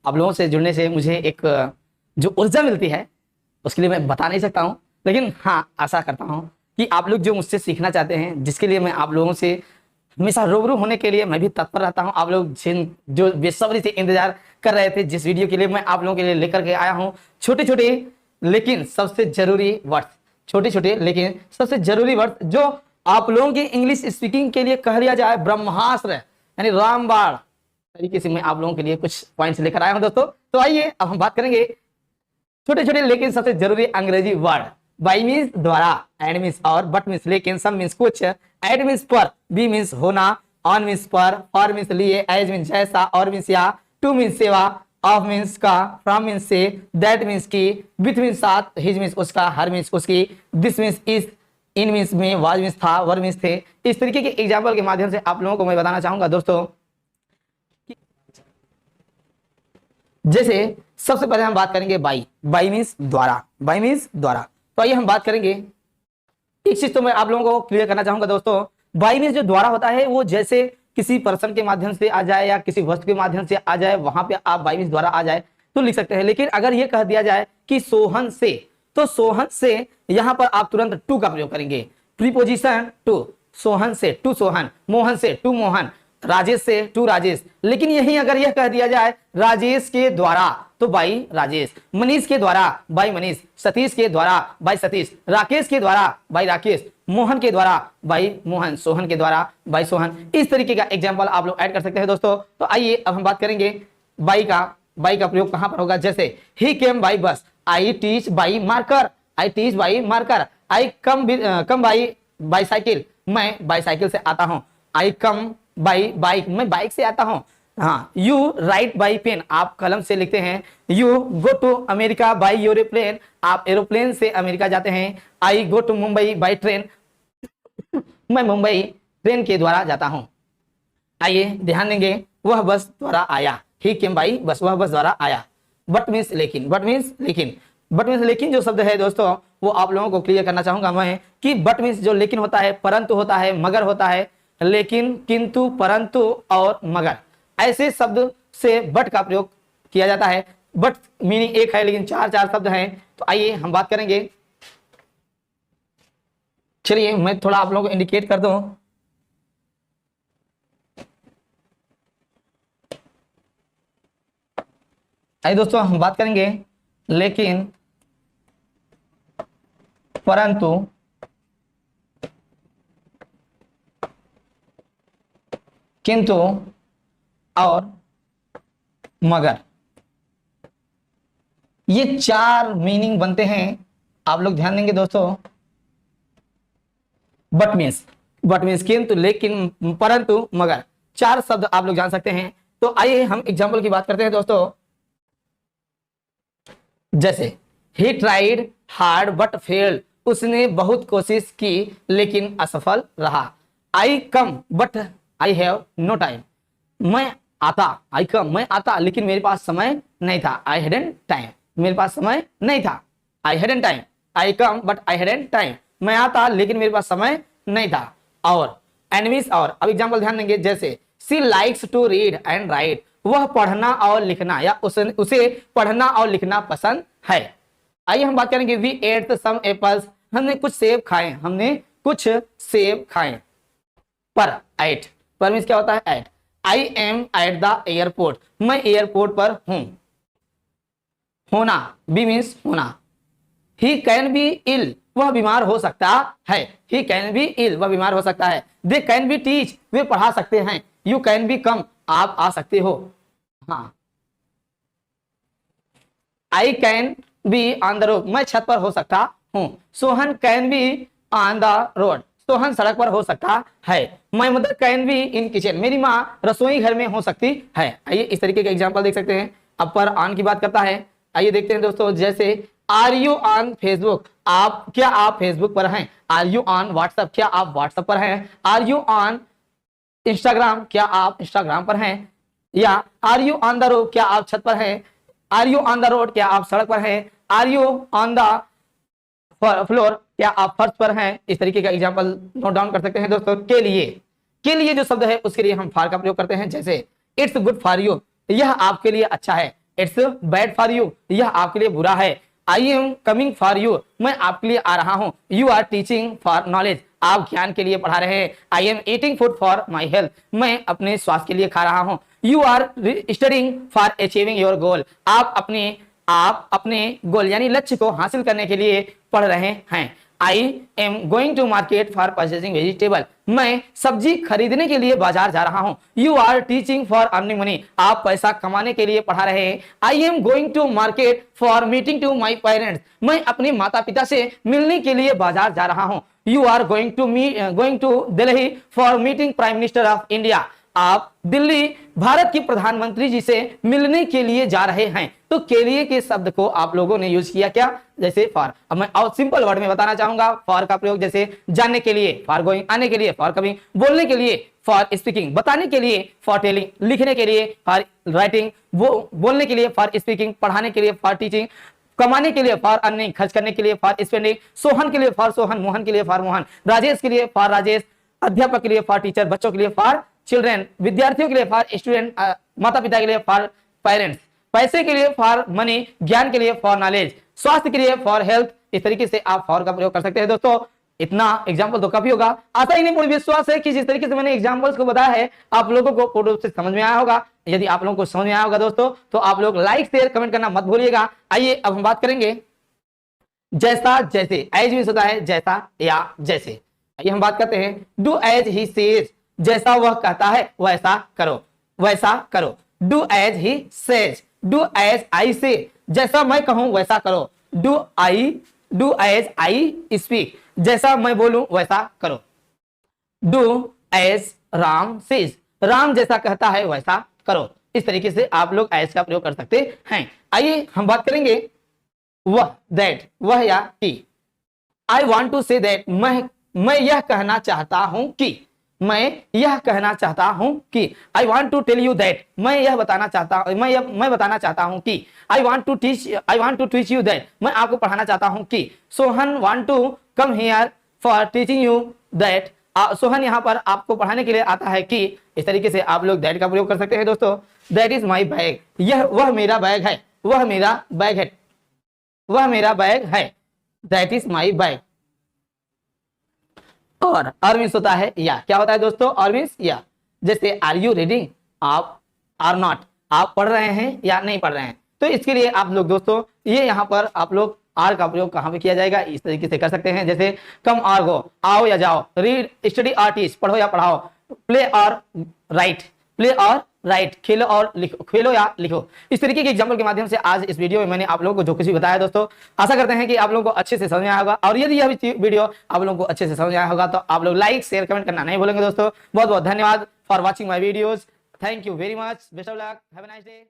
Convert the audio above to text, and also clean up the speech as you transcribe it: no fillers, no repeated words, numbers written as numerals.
आप लोगों से जुड़ने से मुझे एक जो ऊर्जा मिलती है उसके लिए मैं बता नहीं सकता हूँ, लेकिन हाँ आशा करता हूँ कि आप लोग जो मुझसे सीखना चाहते हैं, जिसके लिए मैं आप लोगों से हमेशा रूबरू होने के लिए मैं भी तत्पर रहता हूँ। आप लोग जो बेसब्री से इंतजार कर रहे थे जिस वीडियो के लिए मैं आप लोगों के लिए लेकर के आया हूँ, छोटे छोटे लेकिन सबसे जरूरी वर्ड्स, छोटे छोटे लेकिन सबसे जरूरी वर्ड्स जो आप लोगों की इंग्लिश स्पीकिंग के लिए कह लिया जाए ब्रह्मास्त्र यानी रामबाण तरीके से मैं आप लोगों के लिए कुछ पॉइंट्स लेकर आया हूं दोस्तों। तो आइए अब हम बात करेंगे छोटे छोटे लेकिन सबसे जरूरी अंग्रेजी वर्ड। बाई मीन्स द्वारा, एंड मीन्स और, बट मीन्स लेकिन, सम मीन्स कुछ, एट मीन्स पर, बी मीन्स होना, ऑन मीन्स पर, फॉर मीन्स लिए, एज मीन्स जैसा, और मीन्स या, टू मीन्स सेवा, ऑफ मीन्स का, फ्रॉम मीन्स से, दैट मीन्स की, विथ मीन्स साथ, हिज मीन्स उसका, हर मीन्स उसकी, दिस मीन्स इस, इन मीन्स में, वाज मीन्स था, वर मीन्स थे। इस तरीके के एग्जाम्पल के माध्यम से आप लोगों को मैं बताना चाहूंगा दोस्तों। जैसे सबसे पहले हम बात करेंगे बाई। बाई मीन्स द्वारा, बाई मीन्स द्वारा। तो आइए हम बात करेंगे, एक चीज तो मैं आप लोगों को क्लियर करना चाहूंगा दोस्तों, बाई मीन्स जो द्वारा होता है वो जैसे किसी पर्सन के माध्यम से आ जाए या किसी वस्तु के माध्यम से आ जाए, वहां पे आप बाई मीन्स द्वारा आ जाए तो लिख सकते हैं। लेकिन अगर ये कह दिया जाए कि सोहन से, तो सोहन से यहां पर आप तुरंत टू का प्रयोग करेंगे, प्रीपोजिशन टू, सोहन से टू सोहन, मोहन से टू मोहन, राजेश से टू राजेश। लेकिन यही अगर यह कह दिया जाए राजेश के द्वारा तो बाई राजेश, मनीष के द्वारा बाई मनीष, सतीश के द्वारा बाई सतीश, राकेश के द्वारा बाई राकेश, मोहन के द्वारा बाई मोहन, सोहन के द्वारा बाई सोहन। इस तरीके का एग्जाम्पल आप लोग ऐड कर सकते हैं दोस्तों। तो आइए अब हम बात करेंगे बाई का। बाई का प्रयोग कहां पर होगा, जैसे ही केम by bus, I teach by marker, I teach by marker, I come by cycle, मैं बाईसाइकिल से आता हूं, आई कम बाई बाइक, मैं बाइक से आता हूं। हाँ, यू राइट बाई पेन, आप कलम से लिखते हैं। You go to America by aeroplane, आप एरोप्लेन से अमेरिका जाते हैं। I go to Mumbai by train, मैं मुंबई ट्रेन के द्वारा जाता हूं। आइए ध्यान देंगे, वह बस द्वारा आया, ही केम बाई बस, वह बस द्वारा आया। बट मीन्स लेकिन, बट मीन्स लेकिन, बट मीन्स लेकिन जो शब्द है दोस्तों वो आप लोगों को क्लियर करना चाहूंगा मैं कि बट मीन्स जो लेकिन होता है, परंतु होता है, मगर होता है, लेकिन, किंतु, परंतु और मगर, ऐसे शब्द से बट का प्रयोग किया जाता है। बट मीनिंग एक है लेकिन चार चार शब्द हैं। तो आइए हम बात करेंगे, चलिए मैं थोड़ा आप लोगों को इंडिकेट कर दूं। आइए दोस्तों हम बात करेंगे लेकिन, परंतु, किंतु और मगर, ये चार मीनिंग बनते हैं। आप लोग ध्यान देंगे दोस्तों, बट मीन्स किंतु, लेकिन, परंतु, मगर, चार शब्द आप लोग जान सकते हैं। तो आइए हम एग्जाम्पल की बात करते हैं दोस्तों। जैसे ही ट्राइड हार्ड बट फेल्ड, उसने बहुत कोशिश की लेकिन असफल रहा। I come but I have no time, मैं आता, आई कम, मैं आता लेकिन मेरे पास समय नहीं था। आई हैडंट टाइम, मेरे पास समय नहीं था। I hadn't time, I come but I hadn't time, मैं आता लेकिन मेरे पास समय नहीं था। और एनिमीज, और अब एग्जांपल ध्यान देंगे, जैसे she likes to read and write, वह पढ़ना और लिखना या उसे पढ़ना और लिखना पसंद है। आइए हम बात करेंगे वी एट सम एप्पल्स, हमने कुछ सेब खाए, हमने कुछ सेब खाए। पर एट, पर मीन्स क्या होता है, at. I am at the airport, मैं एयरपोर्ट पर हूं। होना, बी मीन्स होना। ही कैन बी इल, वह बीमार हो सकता है। ही कैन बी इल, वह बीमार हो सकता है। दे कैन बी टीच, वे पढ़ा सकते हैं। यू कैन बी कम, आप आ सकते हो। हाँ, I can be on the road, मैं छत पर हो सकता हूं। Sohan can be on the road, Sohan सड़क पर हो सकता है। My mother can be in kitchen, मेरी माँ रसोई घर में हो सकती है। आइए इस तरीके के एग्जांपल देख सकते हैं। अब पर ऑन की बात करता है, आइए देखते हैं दोस्तों। जैसे आर यू ऑन फेसबुक, क्या आप फेसबुक पर हैं। आर यू ऑन व्हाट्सएप, क्या आप व्हाट्सएप पर हैं। आर यू ऑन इंस्टाग्राम, क्या आप इंस्टाग्राम पर हैं। या are you on the road, क्या आप छत पर हैं। Are you on the road, क्या आप सड़क पर हैं। Are you on the floor, क्या आप फर्श पर हैं। इस तरीके का एग्जांपल नोट डाउन कर सकते हैं दोस्तों। के लिए जो शब्द है उसके लिए हम फॉर का प्रयोग करते हैं। जैसे इट्स गुड फॉर यू, यह आपके लिए अच्छा है। इट्स बैड फॉर यू, यह आपके लिए बुरा है। I am coming for you, मैं आपके लिए आ रहा हूं। You are teaching for knowledge, आप ज्ञान के लिए पढ़ा रहे हैं। I am eating food for my health, मैं अपने स्वास्थ्य के लिए खा रहा हूं। You are studying for achieving your goal, आप अपने गोल यानी लक्ष्य को हासिल करने के लिए पढ़ रहे हैं। I am going to market for purchasing vegetable, मैं सब्जी खरीदने के लिए बाजार जा रहा हूं। You are teaching for earning money, आप पैसा कमाने के लिए पढ़ा रहे हैं। I am going to market for meeting to my parents, मैं अपने माता पिता से मिलने के लिए बाजार जा रहा हूं। You are going to Delhi for meeting prime minister of India, आप दिल्ली भारत की प्रधानमंत्री जी से मिलने के लिए जा रहे हैं। तो के लिए के शब्द को आप लोगों ने यूज किया क्या, जैसे फॉर। अब मैं और सिंपल वर्ड में बताना चाहूंगा फॉर का प्रयोग, जैसे जानने के लिए फॉर गोइंग, आने के लिए फॉर कमिंग, बोलने के लिए फॉर स्पीकिंग, बताने के लिए फॉर टेलिंग, लिखने के लिए फॉर राइटिंग, बोलने के लिए फॉर स्पीकिंग, पढ़ाने के लिए फॉर टीचिंग, कमाने के लिए फॉर अर्निंग, खर्च करने के लिए फॉर स्पेंडिंग, सोहन के लिए फॉर सोहन, मोहन के लिए फॉर मोहन, राजेश के लिए फॉर राजेश, अध्यापक के लिए फॉर टीचर, बच्चों के लिए फॉर चिल्ड्रेन, विद्यार्थियों के लिए फॉर स्टूडेंट, माता पिता के लिए फॉर पेरेंट्स, पैसे के लिए फॉर मनी, ज्ञान के लिए फॉर नॉलेज, स्वास्थ्य के लिए फॉर हेल्थ। इस तरीके से आप फॉर का प्रयोग कर सकते हैं दोस्तों। इतना एग्जाम्पल तो काफी होगा। आशा ही नहीं पूर्ण विश्वास है कि जिस तरीके से मैंने एग्जाम्पल्स को बताया है आप लोगों को पूर्ण रूप से समझ में आया होगा। यदि आप लोगों को समझ में आया होगा दोस्तों तो आप लोग लाइक शेयर कमेंट करना मत भूलिएगा। आइए अब हम बात करेंगे जैसा जैसे, एज मींस होता है जैसा या जैसे। आइए हम बात करते हैं डू एज ही सेज, जैसा वह कहता है वैसा करो, वैसा करो। Do as he says, do as I say, जैसा मैं कहूं वैसा करो। डू एज आई स्पीक, जैसा मैं बोलूं वैसा करो। Do as Ram says, Ram जैसा कहता है वैसा करो। इस तरीके से आप लोग एज का प्रयोग कर सकते हैं। आइए हम बात करेंगे वह, दैट, वह या कि। I want to say that, मैं यह कहना चाहता हूं कि, मैं यह कहना चाहता हूं कि। I want to tell you that, मैं यह बताना चाहता हूं, मैं बताना चाहता हूं कि। I want to teach you that, मैं आपको पढ़ाना चाहता हूं कि। Sohan want to come here for teaching you that, Sohan यहाँ पर आपको पढ़ाने के लिए आता है कि। इस तरीके से आप लोग दैट का प्रयोग कर सकते हैं दोस्तों। दैट इज माई बैग, वह मेरा बैग है, वह मेरा बैग है, वह मेरा बैग है। That is my bag. और मीन्स होता है या, क्या होता है दोस्तों, और मीन्स या। जैसे आर यू रीडिंग, आप आर नॉट, आप पढ़ रहे हैं या नहीं पढ़ रहे हैं। तो इसके लिए आप लोग दोस्तों ये यहाँ पर आप लोग आर का प्रयोग कहाँ पे किया जाएगा, इस तरीके से कर सकते हैं। जैसे कम और गो, आओ या जाओ। रीड, स्टडी और टीच, पढ़ो या पढ़ाओ। प्ले और राइट, प्ले और राइट, खेलो और लिखो, खेलो या लिखो। इस तरीके के एग्जाम्पल के माध्यम से आज इस वीडियो में मैंने आप लोगों को जो कुछ भी बताया दोस्तों, आशा करते हैं कि आप लोगों को अच्छे से समझ में आया होगा। और यदि यह वीडियो आप लोगों को अच्छे से समझ में आया होगा तो आप लोग लाइक शेयर कमेंट करना नहीं भूलेंगे दोस्तों। बहुत बहुत धन्यवाद for watching my videos. Thank you very much, best of luck, have a nice day.